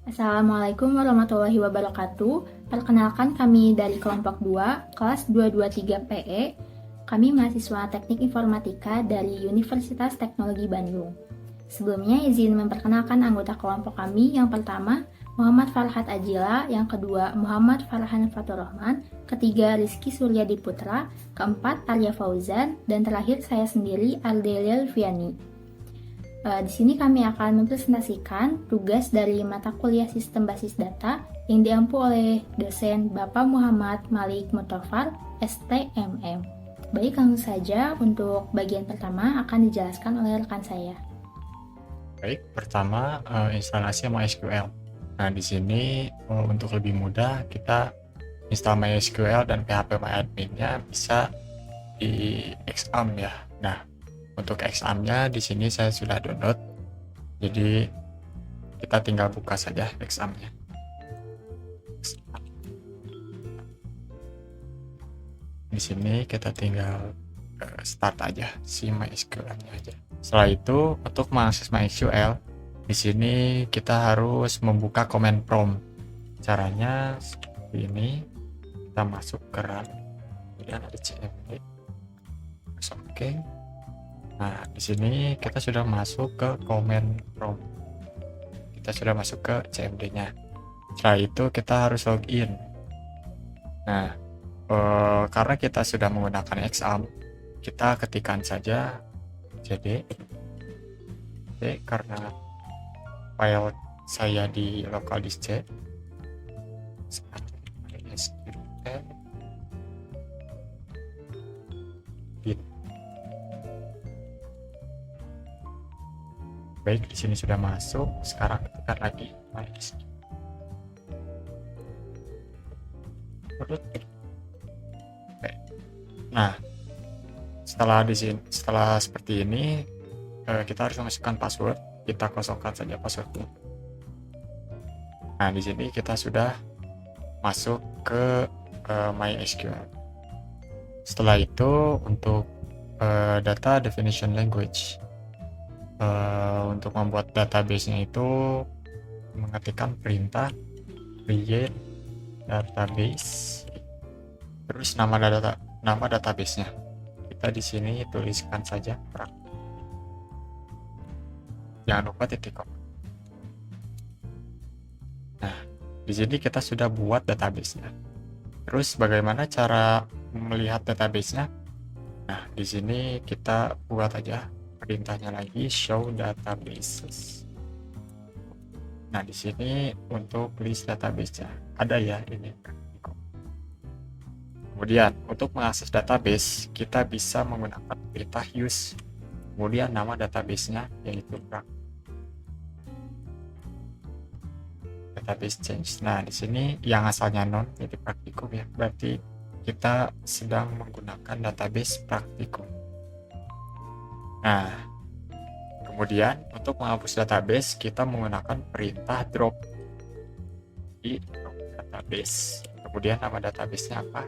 Assalamualaikum warahmatullahi wabarakatuh. Perkenalkan kami dari kelompok 2, kelas 223 PE. Kami mahasiswa Teknik Informatika dari Universitas Teknologi Bandung. Sebelumnya izin memperkenalkan anggota kelompok kami. Yang pertama, Muhammad Farhat Ajila, yang kedua Muhammad Farhan Faturrahman, ketiga Rizky Suryadi Putra, keempat Arya Fauzan, dan terakhir saya sendiri Ardelia Lufiani. Di sini kami akan mempresentasikan tugas dari mata kuliah Sistem Basis Data yang diampu oleh dosen Bapak Muhammad Malik Mutofar, STMM. Baik, langsung saja untuk bagian pertama akan dijelaskan oleh rekan saya. Baik, pertama instalasi MySQL. Nah, di sini untuk lebih mudah kita install MySQL dan PHP-MyAdmin-nya bisa di Xampp ya. Nah, untuk Xampp-nya di sini saya sudah download. Jadi kita tinggal buka saja Xampp-nya. Di sini kita tinggal start aja si MySQL-nya aja. Setelah itu untuk mengakses MySQL, di sini kita harus membuka command prompt. Caranya seperti ini. Kita masuk ke run, kemudian ada cmd, masuk oke. Nah, di sini kita sudah masuk ke command prompt. Kita sudah masuk ke cmd-nya. Setelah itu kita harus login. Nah, karena kita sudah menggunakan Xampp, kita ketikkan saja cd karena file saya di local disk C. Baik, di sini sudah masuk. Sekarang ketikkan lagi MySQL. Nah, setelah seperti ini, kita harus memasukkan password. Kita kosongkan saja passwordnya. Nah, di sini kita sudah masuk ke MySQL. Setelah itu untuk data definition language, untuk membuat database-nya itu mengetikkan perintah create database, terus nama database-nya kita di sini tuliskan saja jangan lupa titik koma. Nah, di sini kita sudah buat database-nya. Terus bagaimana cara melihat database-nya? Nah, di sini kita buat aja perintahnya lagi, show databases. Nah, di sini untuk list database-nya ada ya ini. Kemudian untuk mengakses database kita bisa menggunakan perintah use. Kemudian nama database-nya yaitu database change. Nah, di sini yang asalnya non jadi praktikum ya. Berarti kita sedang menggunakan database praktikum. Nah, kemudian untuk menghapus database kita menggunakan perintah drop di database. Kemudian nama database-nya apa?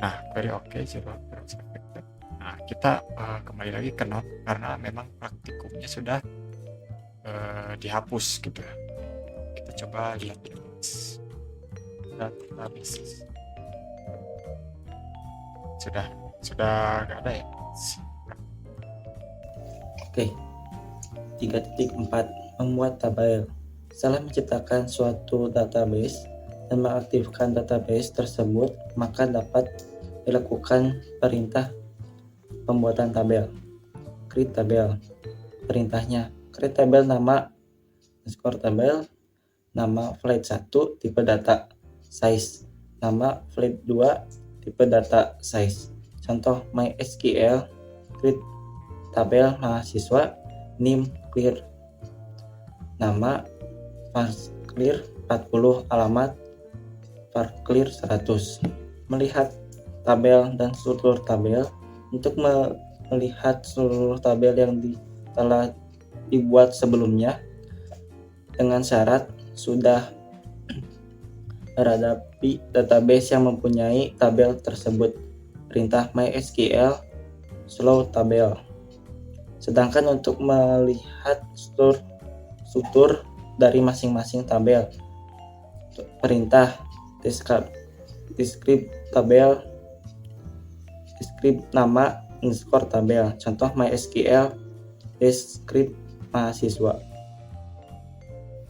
Nah, query oke, Nah, kita kembali lagi ke not karena memang praktikumnya sudah dihapus gitu ya. Kita coba lihat database. Sudah nggak ada ya. Oke. 3.4 membuat tabel. Setelah menciptakan suatu database dan mengaktifkan database tersebut, maka dapat dilakukan perintah pembuatan tabel. Create tabel. Perintahnya create tabel nama skor tabel, nama flight 1 tipe data size, nama flight 2 tipe data size. Contoh MySQL create tabel mahasiswa name clear, nama clear 40, alamat clear 100. Melihat tabel dan struktur tabel. Untuk melihat seluruh tabel yang telah dibuat sebelumnya dengan syarat sudah berhadapi database yang mempunyai tabel tersebut. Perintah MySQL slow tabel. Sedangkan untuk melihat struktur dari masing-masing tabel, perintah descript tabel, descript nama underscore tabel. Contoh MySQL descript mahasiswa.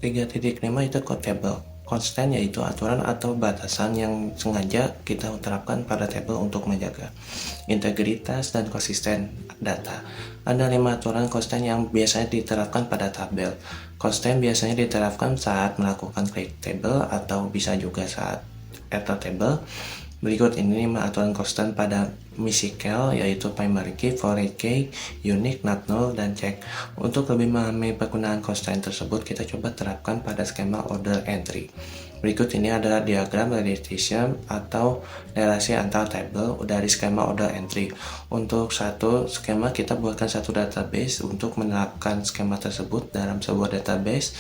3.5 itu code table. Constant yaitu aturan atau batasan yang sengaja kita terapkan pada tabel untuk menjaga integritas dan konsisten data. Ada 5 aturan constant yang biasanya diterapkan pada tabel. Constant biasanya diterapkan saat melakukan create table atau bisa juga saat enter table. Berikut ini 5 aturan constant pada MySQL, yaitu primary key, foreign key, unique, not null, dan check. Untuk lebih memahami penggunaan constant tersebut, kita coba terapkan pada skema order entry. Berikut ini adalah diagram relation atau relasi antar table dari skema order entry. Untuk satu skema, kita buatkan satu database untuk menerapkan skema tersebut dalam sebuah database.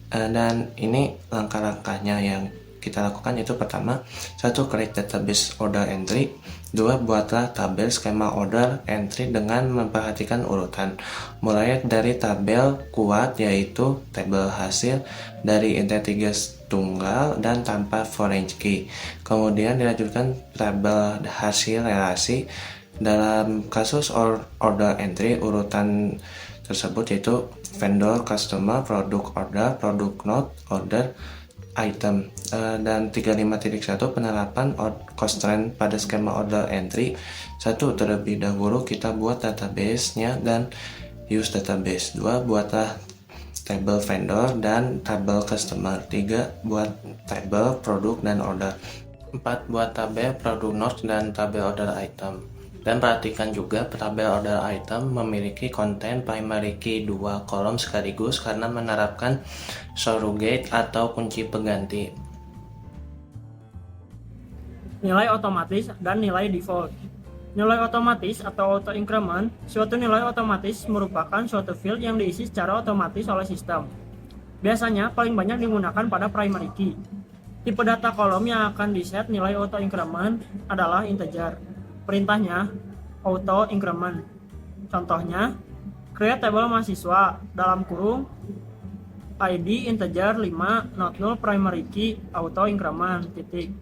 Dan ini langkah-langkahnya yang kita lakukan, yaitu pertama, 1. Create database order entry. 2. Buatlah tabel skema order entry dengan memperhatikan urutan, mulai dari tabel kuat yaitu tabel hasil dari integritas tunggal dan tanpa foreign key. Kemudian dilanjutkan tabel hasil relasi. Dalam kasus order entry, urutan tersebut yaitu vendor, customer, product order, product not order, item. Dan 35.1 penerapan constraint pada skema order entry. 1. Terlebih dahulu kita buat database-nya dan use database. 2. Buatlah tabel vendor dan tabel customer. 3. Buat tabel produk dan order. 4. Buat tabel product note dan tabel order item. Dan perhatikan juga tabel order item memiliki konten primary key 2 kolom sekaligus karena menerapkan surrogate atau kunci pengganti. Nilai otomatis dan nilai default. Nilai otomatis atau auto increment, suatu nilai otomatis merupakan suatu field yang diisi secara otomatis oleh sistem. Biasanya paling banyak digunakan pada primary key. Tipe data kolom yang akan di-set nilai auto increment adalah integer. Perintahnya auto increment. Contohnya, create table mahasiswa dalam kurung ID integer 5 not null primary key auto increment titik.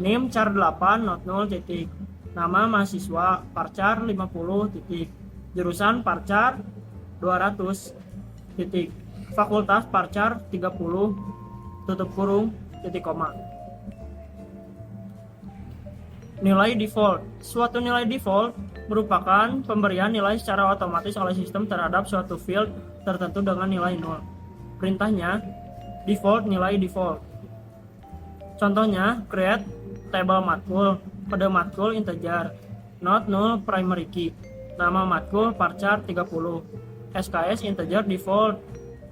Name char 8 not null titik. Nama mahasiswa parchar 50 titik. Jurusan parchar 200 titik. Fakultas parchar 30 tutup kurung titik koma. Nilai default. Suatu nilai default merupakan pemberian nilai secara otomatis oleh sistem terhadap suatu field tertentu dengan nilai 0. Perintahnya default nilai default. Contohnya, create table matkul, kode matkul integer, not null primary key, nama matkul parchar 30, SKS integer default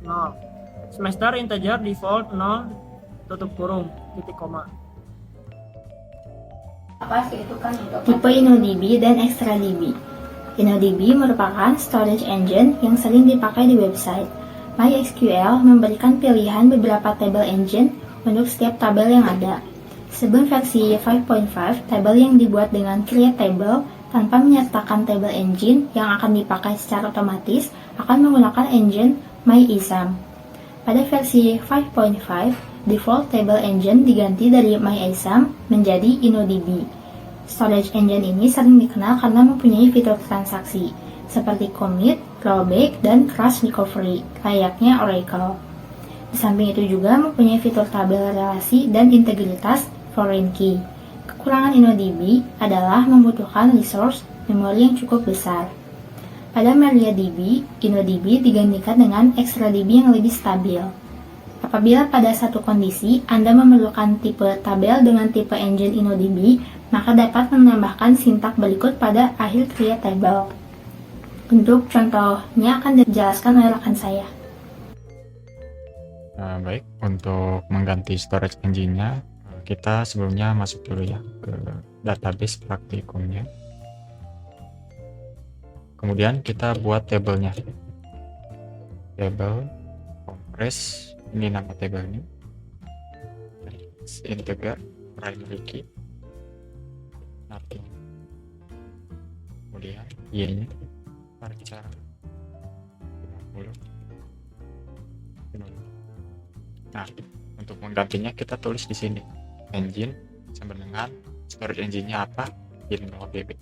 0, semester integer default 0, tutup kurung, titik koma. Tipe InnoDB dan ExtraDB. InnoDB merupakan storage engine yang sering dipakai di website. MySQL memberikan pilihan beberapa table engine untuk setiap tabel yang ada. Sebelum versi 5.5, tabel yang dibuat dengan create table tanpa menyertakan table engine yang akan dipakai secara otomatis akan menggunakan engine MyISAM. Pada versi 5.5, default table engine diganti dari MyISAM menjadi InnoDB. Storage engine ini sering dikenal karena mempunyai fitur transaksi seperti commit, rollback, dan crash recovery, layaknya Oracle. Di samping itu juga mempunyai fitur tabel relasi dan integritas foreign key. Kekurangan InnoDB adalah membutuhkan resource memori yang cukup besar. Pada MariaDB, InnoDB digantikan dengan ExtraDB yang lebih stabil. Apabila pada satu kondisi Anda memerlukan tipe tabel dengan tipe engine InnoDB, maka dapat menambahkan sintak berikut pada akhir create table. Untuk contohnya akan dijelaskan oleh rekan saya. Baik, untuk mengganti storage engine-nya, kita sebelumnya masuk dulu ya ke database praktikumnya. Kemudian kita buat tabelnya. Table compress, ini nama tabelnya. Integer primary key. Nothing. Kemudian y-nya parchar 50. Nah, untuk menggantinya kita tulis di sini engine sama dengan storage engine-nya apa, INNODB.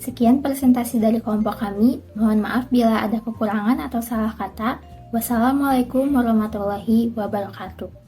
Sekian presentasi dari kelompok kami. Mohon maaf bila ada kekurangan atau salah kata. Wassalamualaikum warahmatullahi wabarakatuh.